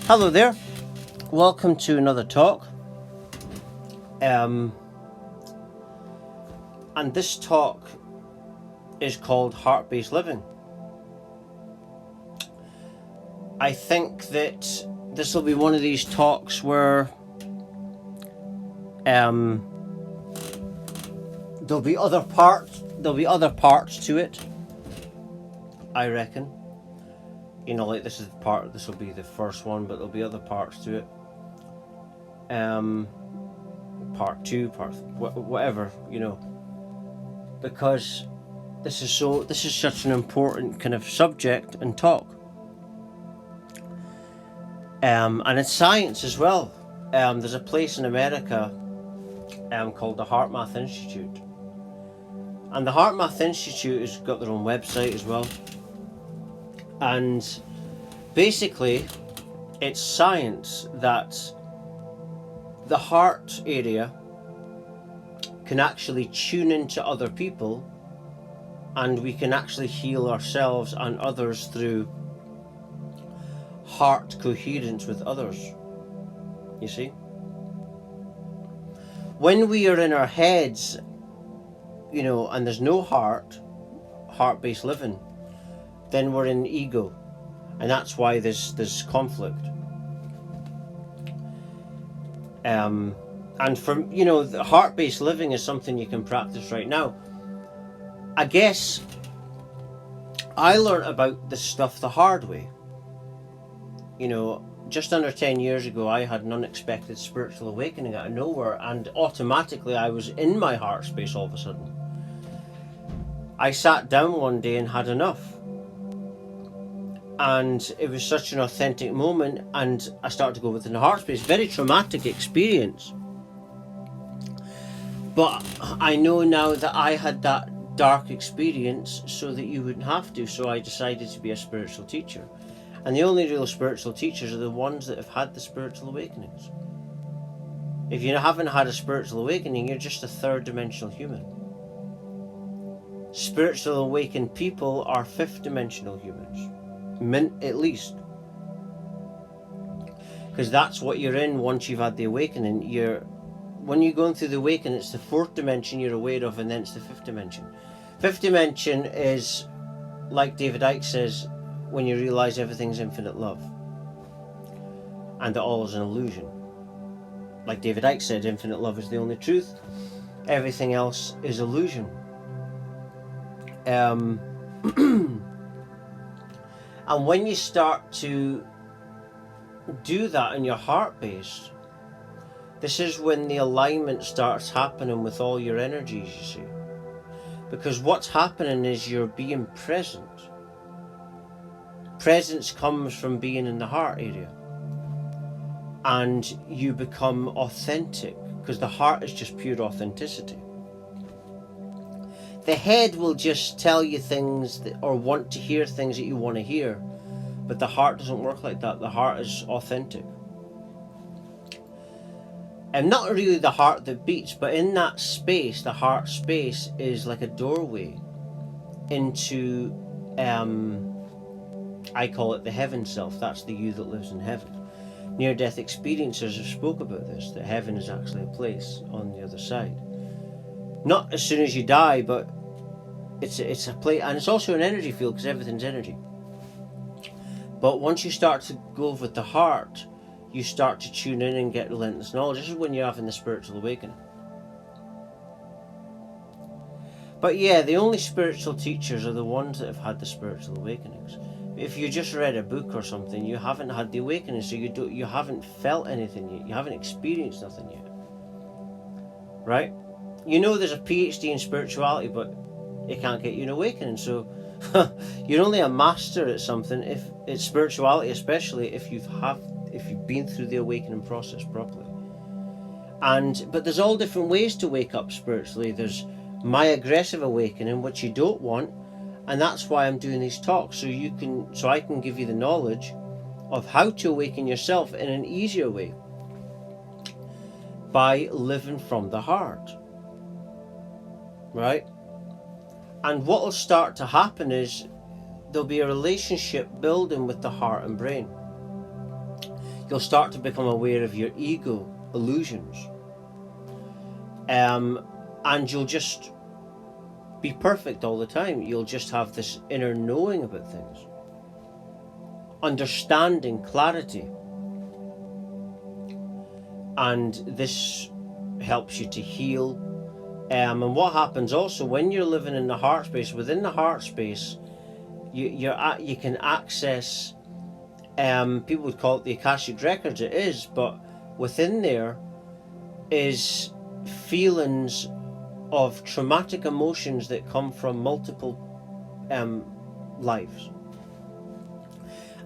Hello there, welcome to another talk. And this talk is called Heart-Based Living. I think that this will be one of these talks where there'll be other parts to it, I reckon. Like this will be the first one, but there'll be other parts to it. Part 2, whatever, because this is such an important kind of subject and talk. And it's science as well. There's a place in America called the HeartMath Institute. And the HeartMath Institute has got their own website as well. And basically, it's science that the heart area can actually tune into other people, and we can actually heal ourselves and others through heart coherence with others. You see? When we are in our heads, and there's no heart-based living, then we're in ego, and that's why there's conflict. And from the heart-based living is something you can practice right now. I guess I learned about this stuff the hard way. Just under 10 years ago, I had an unexpected spiritual awakening out of nowhere, and automatically I was in my heart space all of a sudden. I sat down one day and had enough. And it was such an authentic moment, and I started to go within the heart space. Very traumatic experience. But I know now that I had that dark experience so that you wouldn't have to, so I decided to be a spiritual teacher. And the only real spiritual teachers are the ones that have had the spiritual awakenings. If you haven't had a spiritual awakening, you're just a third dimensional human. Spiritual awakened people are fifth dimensional humans. At least. Because that's what you're in once you've had the awakening. When you're going through the awakening, it's the fourth dimension you're aware of, and then it's the fifth dimension. Fifth dimension is, like David Icke says, when you realise everything's infinite love and that all is an illusion. Like David Icke said, infinite love is the only truth, everything else is illusion. And when you start to do that in your heart base, this is when the alignment starts happening with all your energies, you see. Because what's happening is you're being present. Presence comes from being in the heart area. And you become authentic, because the heart is just pure authenticity. The head will just tell you things or want to hear things that you want to hear. But the heart doesn't work like that. The heart is authentic. And not really the heart that beats, but in that space, the heart space is like a doorway into, I call it the heaven self. That's the you that lives in heaven. Near-death experiencers have spoke about this, that heaven is actually a place on the other side. Not as soon as you die, but it's a place, and it's also an energy field, because everything's energy. But once you start to go with the heart, you start to tune in and get relentless knowledge. This is when you're having the spiritual awakening. But yeah, the only spiritual teachers are the ones that have had the spiritual awakenings. If you just read a book or something, you haven't had the awakening, so you haven't felt anything yet. You haven't experienced nothing yet. Right? There's a PhD in spirituality, but it can't get you an awakening. So you're only a master at something, if it's spirituality, especially if you've been through the awakening process properly. But there's all different ways to wake up spiritually. There's my aggressive awakening, which you don't want, and that's why I'm doing these talks, so I can give you the knowledge of how to awaken yourself in an easier way by living from the heart. Right? And what will start to happen is there'll be a relationship building with the heart and brain. You'll start to become aware of your ego illusions. And you'll just be perfect all the time. You'll just have this inner knowing about things. Understanding, clarity. And this helps you to heal. And what happens also when you're living in the heart space, within the heart space, you can access, people would call it the Akashic Records, it is, but within there is feelings of traumatic emotions that come from multiple lives,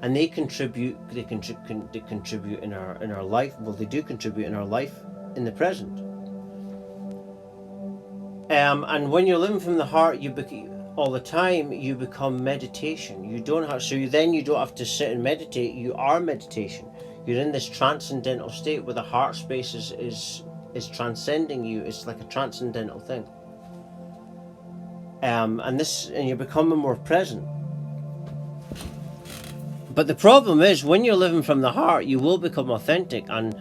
and they contribute in our life. Well, they do contribute in our life in the present. And when you're living from the heart, all the time, you become meditation. You don't have to sit and meditate. You are meditation. You're in this transcendental state where the heart space is transcending you. It's like a transcendental thing. And you're becoming more present. But the problem is, when you're living from the heart, you will become authentic. And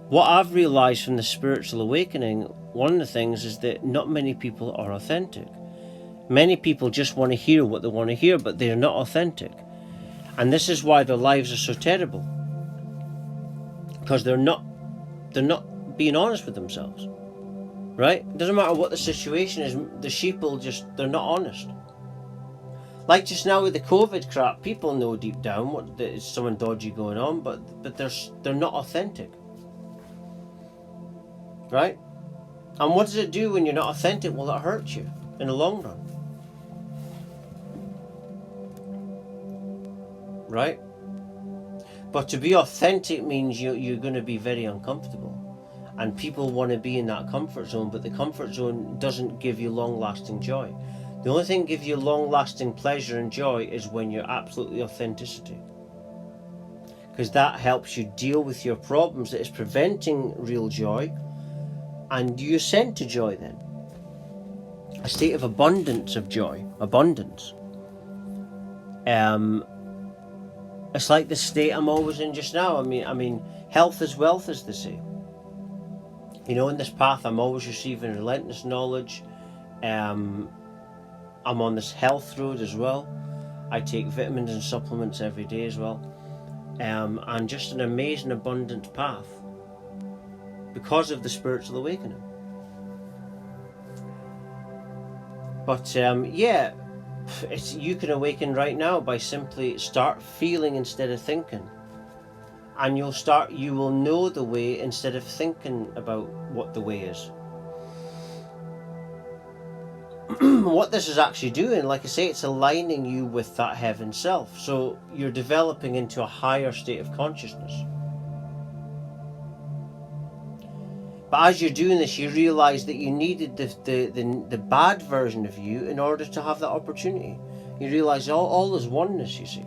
what I've realized from the spiritual awakening, one of the things is that not many people are authentic. Many people just want to hear what they want to hear, but they're not authentic. And this is why their lives are so terrible. Because they're not being honest with themselves. Right? It doesn't matter what the situation is, the sheeple they're not honest. Like just now with the COVID crap, people know deep down there's something dodgy going on, but they're not authentic. Right? And what does it do when you're not authentic? Well, it hurts you in the long run. Right? But to be authentic means you're going to be very uncomfortable. And people want to be in that comfort zone, but the comfort zone doesn't give you long-lasting joy. The only thing that gives you long-lasting pleasure and joy is when you're absolutely authenticity. Because that helps you deal with your problems that is preventing real joy, and you ascend to joy then. A state of abundance of joy. Abundance. It's like the state I'm always in just now. I mean, health is wealth, as they say. You know, in this path, I'm always receiving relentless knowledge. I'm on this health road as well. I take vitamins and supplements every day as well. And just an amazing, abundant path because of the spiritual awakening. But you can awaken right now by simply start feeling instead of thinking. And you will know the way instead of thinking about what the way is. What this is actually doing, like I say, it's aligning you with that heaven self. So you're developing into a higher state of consciousness. But as you're doing this, you realize that you needed the bad version of you in order to have that opportunity. You realize all is oneness, you see.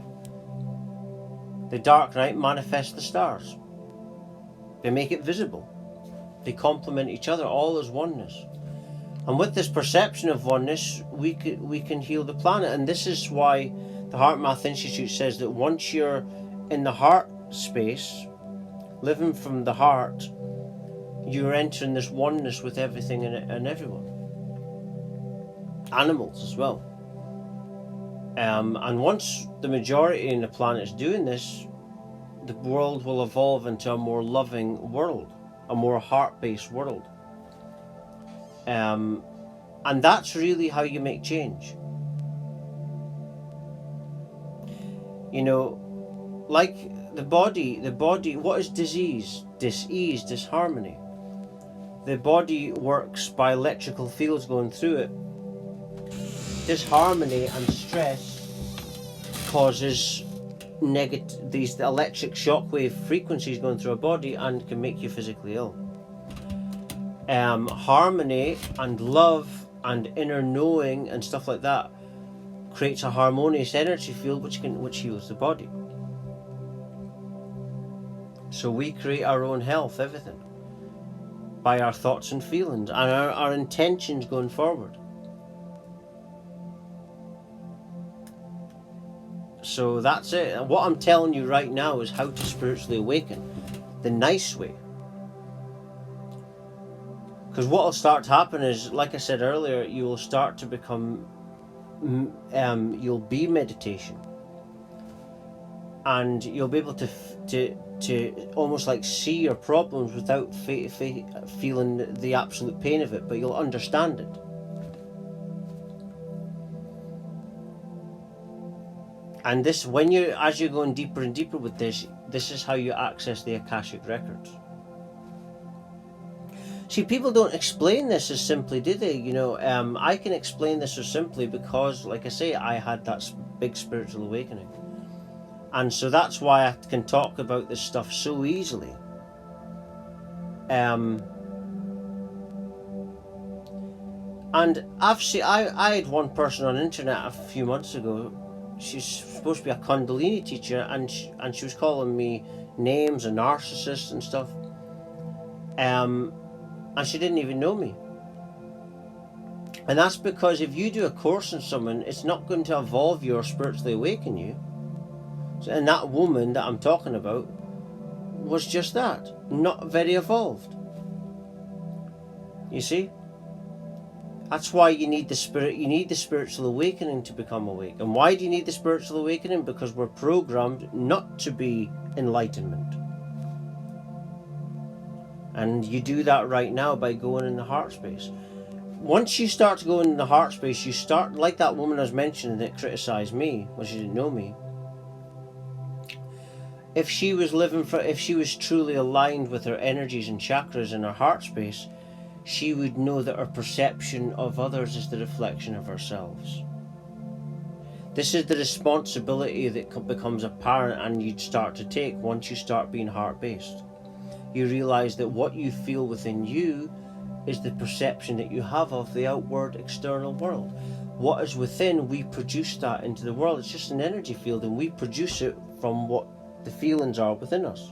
The dark night manifests the stars. They make it visible. They complement each other. All is oneness. And with this perception of oneness, we can heal the planet. And this is why the HeartMath Institute says that once you're in the heart space, living from the heart, you're entering this oneness with everything and everyone. Animals as well. And once the majority in the planet is doing this, the world will evolve into a more loving world, a more heart-based world. And that's really how you make change. You know, like the body, what is disease? Dis-ease, disharmony. The body works by electrical fields going through it. Disharmony and stress causes these electric shockwave frequencies going through a body and can make you physically ill. Harmony and love and inner knowing and stuff like that creates a harmonious energy field which heals the body. So we create our own health, everything, by our thoughts and feelings and our intentions going forward. So that's it. And what I'm telling you right now is how to spiritually awaken the nice way. Because what will start to happen is, like I said earlier, you will start to become, you'll be meditation, and you'll be able to almost like see your problems without feeling the absolute pain of it, but you'll understand it. And this, as you're going deeper and deeper with this is how you access the Akashic records. See, people don't explain this as simply, do they? I can explain this as simply because, like I say, I had that big spiritual awakening. And so that's why I can talk about this stuff so easily. And I had one person on the internet a few months ago. She's supposed to be a Kundalini teacher, and she was calling me names, a narcissist and stuff. And she didn't even know me. And that's because if you do a course on someone, it's not going to evolve you or spiritually awaken you. And that woman that I'm talking about was just that, not very evolved. You see? That's why you need the spiritual awakening to become awake. And why do you need the spiritual awakening? Because we're programmed not to be enlightenment. And you do that right now by going in the heart space. Once you start to go in the heart space, you start, like that woman I was mentioning that criticized me when she didn't know me. If she was truly aligned with her energies and chakras in her heart space, she would know that her perception of others is the reflection of ourselves. This is the responsibility that becomes apparent and you'd start to take once you start being heart-based. You realize that what you feel within you is the perception that you have of the outward external world. What is within, we produce that into the world. It's just an energy field, and we produce it from what the feelings are within us.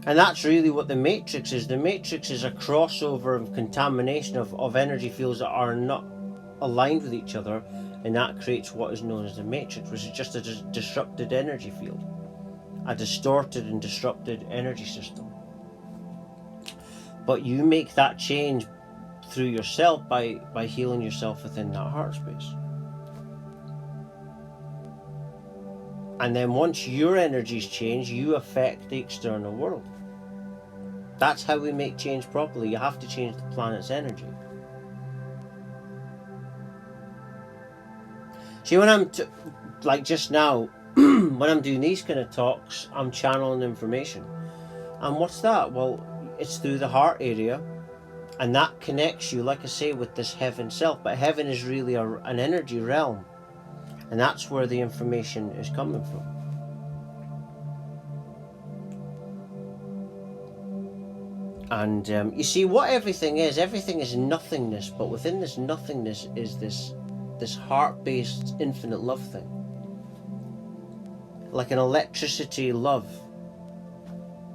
And that's really what the matrix is. The matrix is a crossover and contamination of energy fields that are not aligned with each other, and that creates what is known as the matrix, which is just a disrupted energy field, a distorted and disrupted energy system. But you make that change through yourself by healing yourself within that heart space. And then once your energies change, you affect the external world. That's how we make change properly. You have to change the planet's energy. See, when I'm like just now, when I'm doing these kind of talks, I'm channeling information. And what's that? Well, it's through the heart area, and that connects you, like I say, with this heaven self. But heaven is really an energy realm, and that's where the information is coming from. And you see, what everything is nothingness, but within this nothingness is this heart-based infinite love thing, like an electricity love.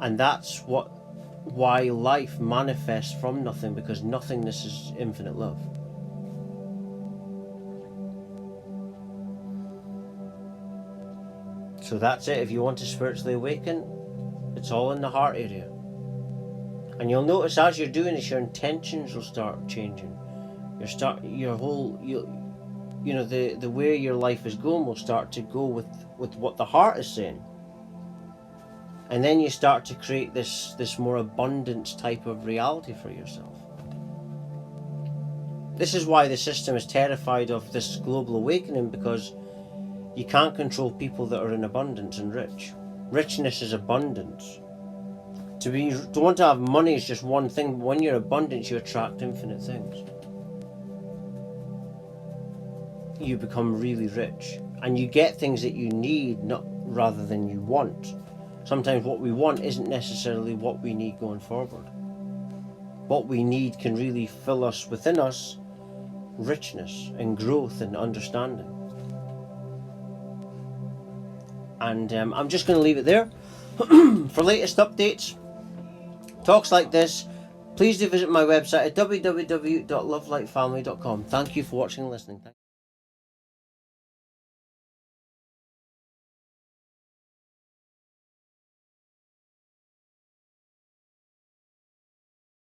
And that's why life manifests from nothing, because nothingness is infinite love. So that's it. If you want to spiritually awaken, it's all in the heart area. And you'll notice as you're doing this, your intentions will start changing. The way your life is going will start to go with what the heart is saying. And then you start to create this more abundance type of reality for yourself. This is why the system is terrified of this global awakening, because you can't control people that are in abundance and rich. Richness is abundance. To want to have money is just one thing, but when you're abundant, you attract infinite things. You become really rich, and you get things that you need, not rather than you want. Sometimes what we want isn't necessarily what we need going forward. What we need can really fill us within us richness and growth and understanding. And I'm just going to leave it there. For latest updates, talks like this, please do visit my website at www.lovelightfamily.com. Thank you for watching and listening.